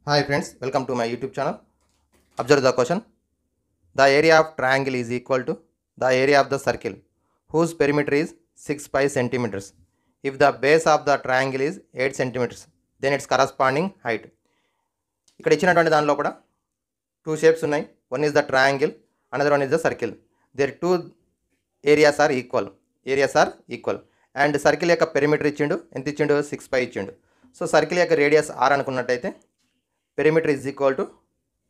Hi friends, welcome to my YouTube channel. Observe the question. The area of triangle is equal to the area of the circle whose perimeter is 6 pi centimeters. If the base of the triangle is 8 centimeters, then its corresponding height. ఇక్కడ ఇచ్చినటువంటి దానిలో కూడా two shapes ఉన్నాయి. One is the triangle, another one is the circle. Their two areas are equal. And circle యొక్క perimeter ఇచ్చిండు. ఎంత ఇచ్చిండు? 6 pi ఇచ్చిండు. సో సర్కిల్ యొక్క రేడియస్ r అనుకున్నట్టయితే perimeter is equal to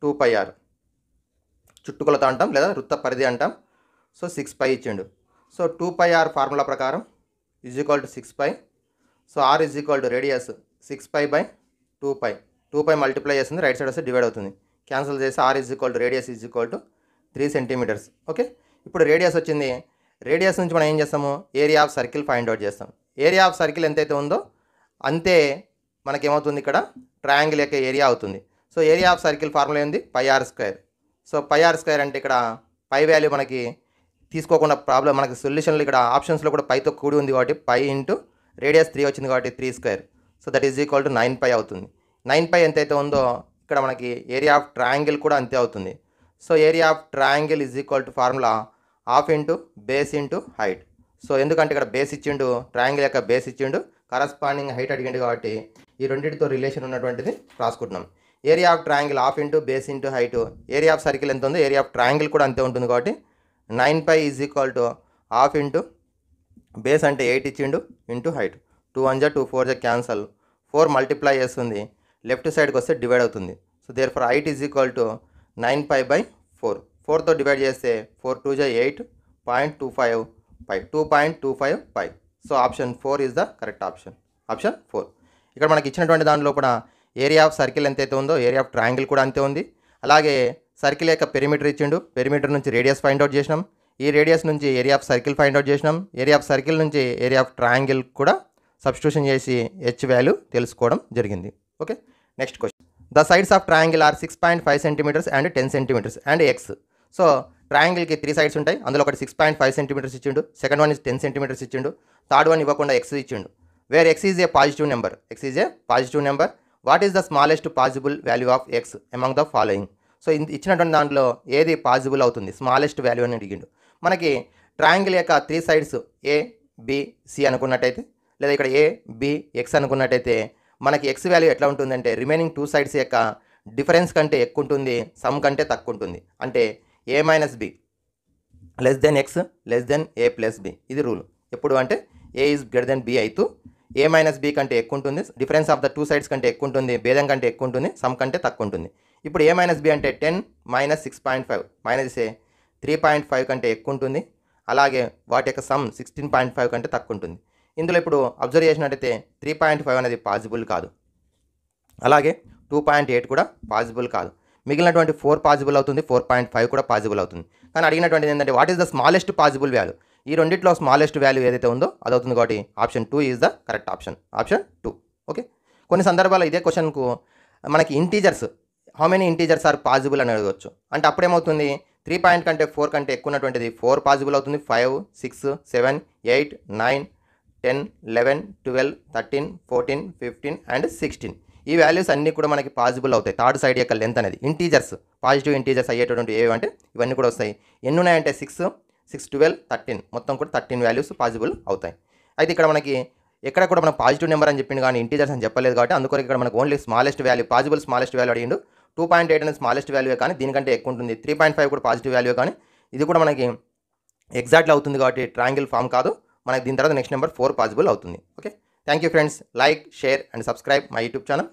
2 pi r, చుట్టుకొలత అంటాం లేదా వృత్త పరిధి అంటాం. సో 6 pi ఇచ్చిండు. సో 2 pi r ఫార్ములా ప్రకారం is equal to 6 pi. So r is equal to radius 6 pi by 2 pi. 2 pi multiply చేస్తుంది, రైట్ సైడ్ వస్తే డివైడ్ అవుతుంది. క్యాన్సిల్ చేసి r is equal to radius is equal to 3 centimetres. Okay, ఇప్పుడు radius వచ్చింది. Radius నుంచి మనం ఏం చేస్తాము? Area of circle find out చేస్తాం. ఏరియా ఆఫ్ సర్కిల్ ఎంతైతే ఉందో అంతే మనకేమవుతుంది, ఇక్కడ ట్రయాంగిల్ యొక్క ఏరియా అవుతుంది. So area of circle formula ఏంది? Pi r square. So pi r square అంటే ఇక్కడ పై వాల్యూ మనకి తీసుకోకుండా ప్రాబ్లం, మనకి సొల్యూషన్లో ఇక్కడ ఆప్షన్స్లో కూడా పైతో కూడి ఉంది కాబట్టి పై ఇంటూ రేడియస్ 3 వచ్చింది కాబట్టి 3 square. So that is equal to 9 pi అవుతుంది. 9 pi ఎంతైతే ఉందో ఇక్కడ మనకి ఏరియా ఆఫ్ ట్రయాంగిల్ కూడా అంతే అవుతుంది. So area of triangle is equal to formula half into base into height. So ఎందుకంటే ఇక్కడ బేస్ ఇచ్చిండు, ట్రయాంగిల్ యొక్క బేస్ ఇచ్చిండు, కరస్పాండింగ్ హైట్ అడిగిండు కాబట్టి ఈ రెండింటితో రిలేషన్ ఉన్నటువంటిది రాసుకుంటున్నాం. Area of triangle half into base into height. Area of circle ఎంత ఉందో ఏరియా ఆఫ్ ట్రయాంగిల్ కూడా అంతే ఉంటుంది కాబట్టి 9 pi is equal to half into base అంటే 8 ఇచ్చిండు ఇంటూ హైట్. 2 1 2 4 క్యాన్సల్, 4 మల్టిప్లై చేస్తుంది, లెఫ్ట్ సైడ్కి వస్తే డివైడ్ అవుతుంది. So therefore height is equal to 9 pi by 4. 4తో డివైడ్ చేస్తే 4 2 8.25 pi, 2.25 pi. So option 4 is the correct option. Option 4. ఇక్కడ మనకి ఇచ్చినటువంటి దానిలో కూడా ఏరియా ఆఫ్ సర్కిల్ ఎంతైతే ఉందో ఏరియా ఆఫ్ ట్రయాంగిల్ కూడా అంతే ఉంది. అలాగే సర్కిల్ యొక్క పెరిమీటర్ ఇచ్చిండు, పెరిమీటర్ నుంచి రేడియస్ ఫైండ్ అవుట్ చేసినాం, ఈ రేడియస్ నుంచి area of circle find out చేసినాం, ఏరియా ఆఫ్ సర్కిల్ నుంచి ఏరియా ఆఫ్ ట్రయాంగిల్ కూడా సబ్స్టిట్యూషన్ చేసి హెచ్ వాల్యూ తెలుసుకోవడం జరిగింది. Okay, next question. The sides of triangle are 6.5 centimetres and 10 centimetres and x. So ట్రయాంగిల్కి 3 సైడ్స్ ఉంటాయి, అందులో ఒకటి 6.5 సెంటీమీటర్స్ ఇచ్చిండు, సెకండ్ వన్ ఇస్ 10 సెంటీమీటర్స్ ఇచ్చిండు, థర్డ్ వన్ ఇవ్వకుండా ఎక్స్ ఇచ్చిండు. Where x is a positive number, x is a positive number, what is the smallest possible value of X among the following. So ఇచ్చినటువంటి దాంట్లో ఏది possible అవుతుంది, smallest value అని అడిగిండు. మనకి ట్రయాంగిల్ యొక్క 3 సైడ్స్ ఏ బి సి అనుకున్నట్టయితే, లేదా ఇక్కడ ఏ బి ఎక్స్ అనుకున్నట్టయితే మనకి ఎక్స్ వాల్యూ ఎట్లా ఉంటుందంటే రిమైనింగ్ 2 సైడ్స్ యొక్క డిఫరెన్స్ కంటే ఎక్కువ ఉంటుంది, సమ్ కంటే తక్కువ ఉంటుంది. అంటే a minus b less than x less than a plus b. ఇది రూల్. ఎప్పుడు అంటే a is greater than b అయితే ఏ మైనస్ బి కంటే ఎక్కువ ఉంటుంది, డిఫరెన్స్ ఆఫ్ ద 2 సైడ్స్ కంటే ఎక్కువ ఉంటుంది, భేదం కంటే ఎక్కువ ఉంటుంది, సమ్ కంటే తక్కువ ఉంటుంది. ఇప్పుడు ఏ మైనస్ బి అంటే 10 మైనస్ 6.5 మైనస్ ఏ 3.5 కంటే ఎక్కువ ఉంటుంది, అలాగే వాటి యొక్క సమ్ 16.5 కంటే తక్కువ ఉంటుంది. ఇందులో ఇప్పుడు అబ్జర్వ్ చేసినట్టయితే 3.5 అనేది పాసిబుల్ కాదు, అలాగే 2.8 కూడా పాసిబుల్ కాదు. మిగిలినటువంటి 4 పాసిబుల్ అవుతుంది, 4.5 కూడా పాసిబుల్ అవుతుంది. కానీ అడిగినటువంటిది ఏంటంటే what is the smallest possible value. ఈ రెండిట్లో స్మాలెస్ట్ వాల్యూ ఏదైతే ఉందో అది అవుతుంది కాబట్టి option 2 is the correct option. Option 2. Okay, కొన్ని సందర్భాల్లో ఇదే క్వశ్చన్కు మనకి integers how many integers are possible అని అడగవచ్చు. అంటే అప్పుడేమవుతుంది, 3 కంటే 4 కంటే ఎక్కువ ఉన్నటువంటిది 4 పాసిబుల్ అవుతుంది, 5 6 7 8 9 10 11 12 13 14 15 అండ్ 16. ఈ వాల్యూస్ అన్నీ కూడా మనకి పాసిబుల్ అవుతాయి. థర్డ్ సైడ్ యొక్క లెంత్ అనేది ఇంటీజర్స్, పాజిటివ్ ఇంటీజర్స్ అయ్యేటటువంటి ఏవి అంటే ఇవన్నీ కూడా వస్తాయి. ఎన్ని ఉన్నాయంటే 6 6 12 13, మొత్తం కూడా 13 వాల్యూస్ పాసిబుల్ అవుతాయి. అయితే ఇక్కడ మనకి ఎక్కడ కూడా మనం పాజిటివ్ నెంబర్ అని చెప్పింది కానీ ఇంటీజర్స్ అని చెప్పలేదు కాబట్టి అందుకొరకు ఇక్కడ మనకు only smallest value, possible smallest value అడిగిండు. 2.8 అనేది స్మాలెస్ట్ వాల్యూ కానీ దీనికంటే ఎక్కువ ఉంటుంది, 3.5 కూడా పాజిటివ్ వాల్యూ కానీ ఇది కూడా మనకి ఎగ్జాక్ట్లీ అవుతుంది కాబట్టి ట్రయాంగిల్ ఫామ్ కాదు. మనకి దీని తర్వాత నెక్స్ట్ నెంబర్ 4 పాసిబుల్ అవుతుంది. Okay, thank you friends. Like share and subscribe my YouTube channel.